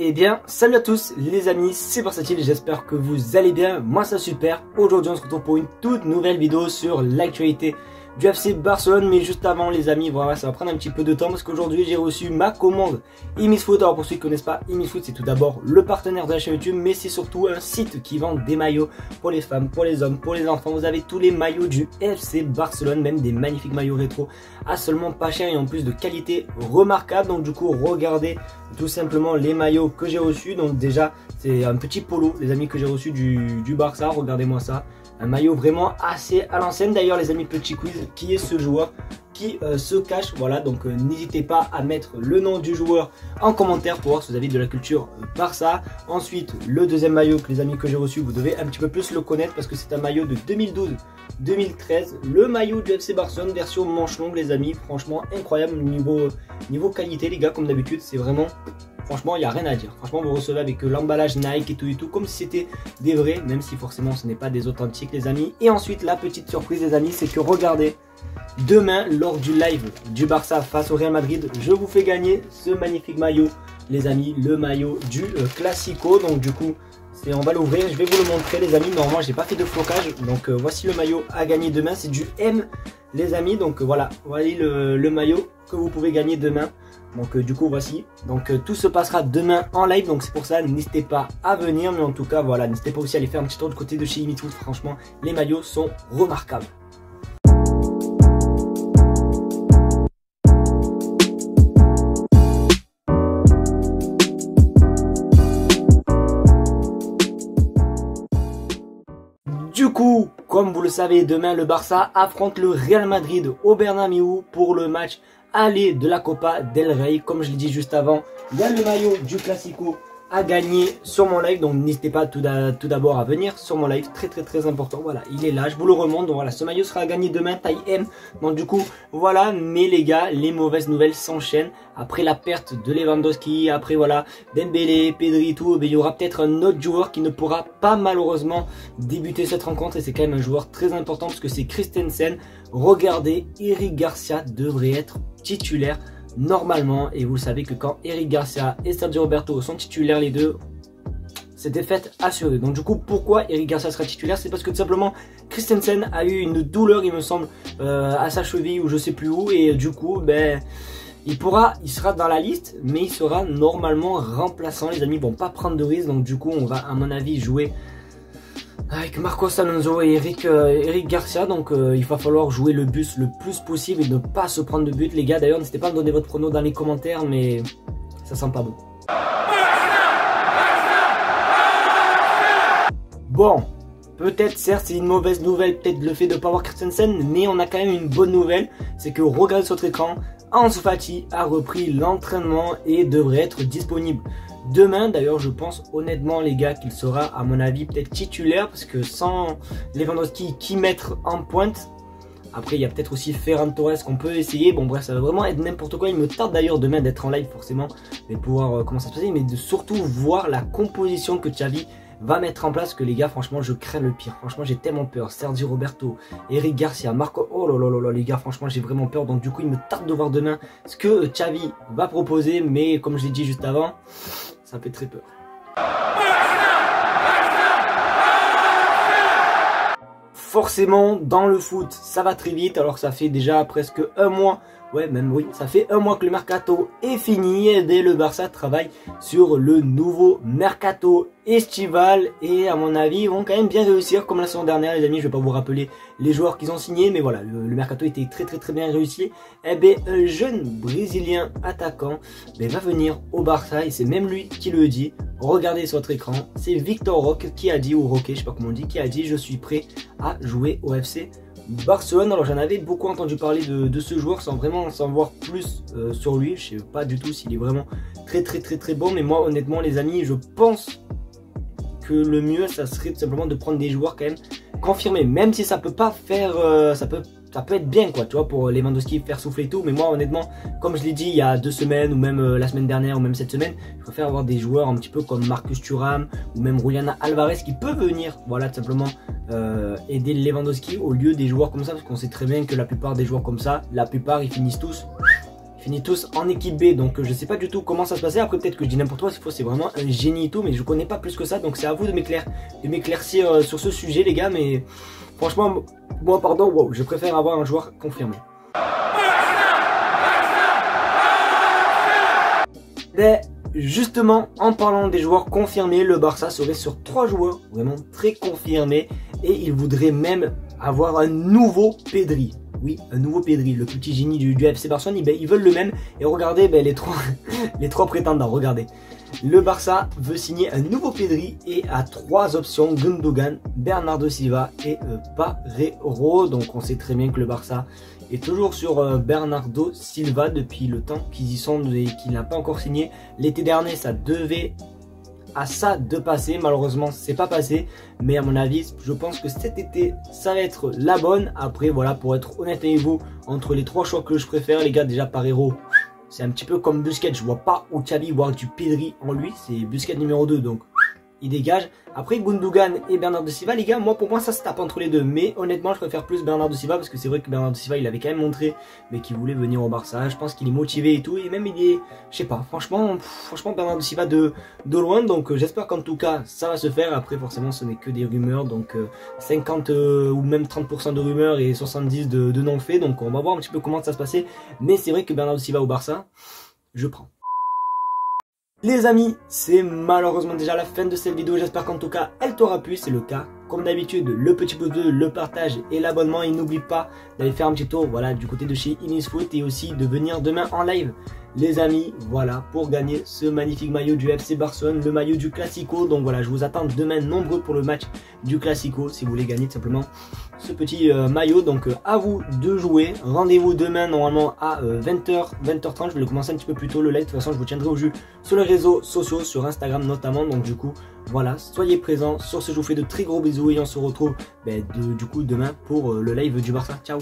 Eh bien, salut à tous les amis, c'est Versatile, j'espère que vous allez bien, moi ça super. Aujourd'hui on se retrouve pour une toute nouvelle vidéo sur l'actualité du FC Barcelone. Mais juste avant les amis, voilà, ça va prendre un petit peu de temps parce qu'aujourd'hui j'ai reçu ma commande Imisfoot. Alors pour ceux qui ne connaissent pas, Imisfoot c'est tout d'abord le partenaire de la chaîne YouTube, mais c'est surtout un site qui vend des maillots pour les femmes, pour les hommes, pour les enfants. Vous avez tous les maillots du FC Barcelone, même des magnifiques maillots rétro à seulement pas cher et en plus de qualité remarquable. Donc du coup regardez tout simplement les maillots que j'ai reçus. Donc déjà c'est un petit polo les amis que j'ai reçu du Barça, regardez-moi ça. Un maillot vraiment assez à l'ancienne. D'ailleurs les amis, petit quiz, qui est ce joueur qui se cache? Voilà, donc n'hésitez pas à mettre le nom du joueur en commentaire pour voir si vous avez de la culture Barça. Ensuite le deuxième maillot que les amis que j'ai reçu, vous devez un petit peu plus le connaître parce que c'est un maillot de 2012-2013, le maillot du FC Barcelone version manche longue les amis. Franchement incroyable niveau qualité les gars, comme d'habitude c'est vraiment... Franchement, il n'y a rien à dire. Franchement, vous recevez avec l'emballage Nike et tout, comme si c'était des vrais, même si forcément ce n'est pas des authentiques, les amis. Et ensuite, la petite surprise, les amis, c'est que regardez, demain, lors du live du Barça face au Real Madrid, je vous fais gagner ce magnifique maillot, les amis, le maillot du Classico. Donc, du coup, on va l'ouvrir. Je vais vous le montrer, les amis. Normalement, j'ai pas fait de flocage. Donc, voici le maillot à gagner demain. C'est du M, les amis. Donc, voilà le maillot que vous pouvez gagner demain. Donc du coup voici, donc tout se passera demain en live, donc c'est pour ça n'hésitez pas à venir. Mais en tout cas voilà, n'hésitez pas aussi à aller faire un petit tour de côté de chez Imisfoot. Franchement les maillots sont remarquables. Du coup, comme vous le savez, demain le Barça affronte le Real Madrid au Bernabéu pour le match aller de la Copa del Rey. Comme je l'ai dit juste avant, il y a le maillot du Classico à gagner sur mon live, donc n'hésitez pas tout d'abord à venir sur mon live, très important. Voilà, il est là, je vous le remonte. Donc voilà, ce maillot sera à gagner demain, taille M. Donc du coup voilà, mais les gars, les mauvaises nouvelles s'enchaînent. Après la perte de Lewandowski, après voilà Dembélé, Pedri, tout, il y aura peut-être un autre joueur qui ne pourra pas malheureusement débuter cette rencontre, et c'est quand même un joueur très important parce que c'est Christensen. Regardez, Eric Garcia devrait être titulaire normalement, et vous savez que quand Eric Garcia et Sergio Roberto sont titulaires les deux, c'est défaite assurée. Donc du coup pourquoi Eric Garcia sera titulaire, c'est parce que tout simplement Christensen a eu une douleur il me semble à sa cheville ou je sais plus où, et du coup ben il sera dans la liste, mais il sera normalement remplaçant. Les amis vont pas prendre de risque, donc du coup on va à mon avis jouer avec Marcos Alonso et Eric Garcia. Donc il va falloir jouer le bus le plus possible et ne pas se prendre de but les gars. D'ailleurs n'hésitez pas à me donner votre prono dans les commentaires, mais ça sent pas bon. Bon, peut-être certes c'est une mauvaise nouvelle, peut-être le fait de ne pas avoir Christensen, mais on a quand même une bonne nouvelle, c'est que regardez sur votre écran, Ansu Fati a repris l'entraînement et devrait être disponible demain. D'ailleurs je pense honnêtement les gars qu'il sera à mon avis peut-être titulaire, parce que sans Lewandowski qui mettre en pointe, après il y a peut-être aussi Ferran Torres qu'on peut essayer. Bon bref, ça va vraiment être n'importe quoi. Il me tarde d'ailleurs demain d'être en live forcément, mais pour voir comment ça se passe, mais de surtout voir la composition que Xavi va mettre en place, que les gars franchement je crains le pire. Franchement j'ai tellement peur. Sergio Roberto, Eric Garcia, Marco, oh là les gars, franchement j'ai vraiment peur. Donc du coup il me tarde de voir demain ce que Xavi va proposer, mais comme je l'ai dit juste avant, ça fait très peur. Forcément dans le foot ça va très vite, alors que ça fait déjà presque un mois. Ouais, même oui, ça fait un mois que le mercato est fini et le Barça travaille sur le nouveau mercato estival, et à mon avis ils vont quand même bien réussir comme la saison dernière les amis. Je vais pas vous rappeler les joueurs qu'ils ont signés, mais voilà, le mercato était très bien réussi. Et bien un jeune brésilien attaquant va venir au Barça, et c'est même lui qui le dit. Regardez sur votre écran, c'est Victor Roque qui a dit, ou Roque, je sais pas comment on dit, qui a dit je suis prêt à jouer au FC Barcelone. Alors j'en avais beaucoup entendu parler de ce joueur sans vraiment s'en voir plus sur lui. Je sais pas du tout s'il est vraiment très bon, mais moi honnêtement les amis, je pense que le mieux ça serait tout simplement de prendre des joueurs quand même confirmés, même si ça peut pas faire ça peut être bien quoi, tu vois, pour Lewandowski faire souffler et tout. Mais moi honnêtement, comme je l'ai dit il y a 2 semaines, ou même la semaine dernière, ou même cette semaine, je préfère avoir des joueurs un petit peu comme Marcus Thuram ou même Julian Alvarez qui peut venir, voilà, tout simplement aider Lewandowski, au lieu des joueurs comme ça, parce qu'on sait très bien que la plupart des joueurs comme ça, la plupart ils finissent tous finit tous en équipe B, donc je sais pas du tout comment ça se passait. Après peut-être que je dis n'importe quoi, s'il faut c'est vraiment un génie et tout, mais je connais pas plus que ça, donc c'est à vous de m'éclaircir sur ce sujet les gars, mais franchement, moi pardon, wow, je préfère avoir un joueur confirmé. Mais justement, en parlant des joueurs confirmés, le Barça serait sur 3 joueurs vraiment très confirmés et il voudrait même avoir un nouveau Pedri. Oui, un nouveau Pedri, le petit génie du FC Barcelone, ils veulent le même. Et regardez les trois prétendants, regardez. Le Barça veut signer un nouveau Pedri et a 3 options, Gundogan, Bernardo Silva et Barreiro. Donc on sait très bien que le Barça est toujours sur Bernardo Silva depuis le temps qu'ils y sont et qu'il n'a pas encore signé. L'été dernier, ça devait de passer, malheureusement c'est pas passé, mais à mon avis je pense que cet été ça va être la bonne. Après voilà, pour être honnête avec vous, entre les 3 choix que je préfère les gars, déjà Barreiro c'est un petit peu comme Busquets, je vois pas où Xavi voir du Pedri en lui, c'est Busquets numéro 2 donc il dégage. Après Gundogan et Bernardo Silva les gars, pour moi ça se tape entre les deux, mais honnêtement je préfère plus Bernardo Silva parce que c'est vrai que Bernardo Silva il avait quand même montré mais qu'il voulait venir au Barça. Je pense qu'il est motivé et tout, et même il est, je sais pas, franchement Bernardo Silva de loin, donc j'espère qu'en tout cas ça va se faire. Après forcément ce n'est que des rumeurs, donc 50 ou même 30% de rumeurs et 70 de non faits, donc on va voir un petit peu comment ça va se passer, mais c'est vrai que Bernardo Silva au Barça, je prends. Les amis, c'est malheureusement déjà la fin de cette vidéo, j'espère qu'en tout cas elle t'aura plu. C'est le cas, comme d'habitude, le petit pouce bleu, le partage et l'abonnement, et n'oublie pas d'aller faire un petit tour voilà, du côté de chez Inisfoot et aussi de venir demain en live les amis, voilà, pour gagner ce magnifique maillot du FC Barcelone, le maillot du Classico. Donc voilà, je vous attends demain nombreux pour le match du Classico si vous voulez gagner tout simplement ce petit maillot. Donc à vous de jouer, rendez-vous demain normalement à 20h, 20h30, je vais le commencer un petit peu plus tôt le live. De toute façon je vous tiendrai au jus sur les réseaux sociaux, sur Instagram notamment, donc du coup voilà, soyez présents. Sur ce je vous fais de très gros bisous et on se retrouve du coup demain pour le live du Barça. Ciao.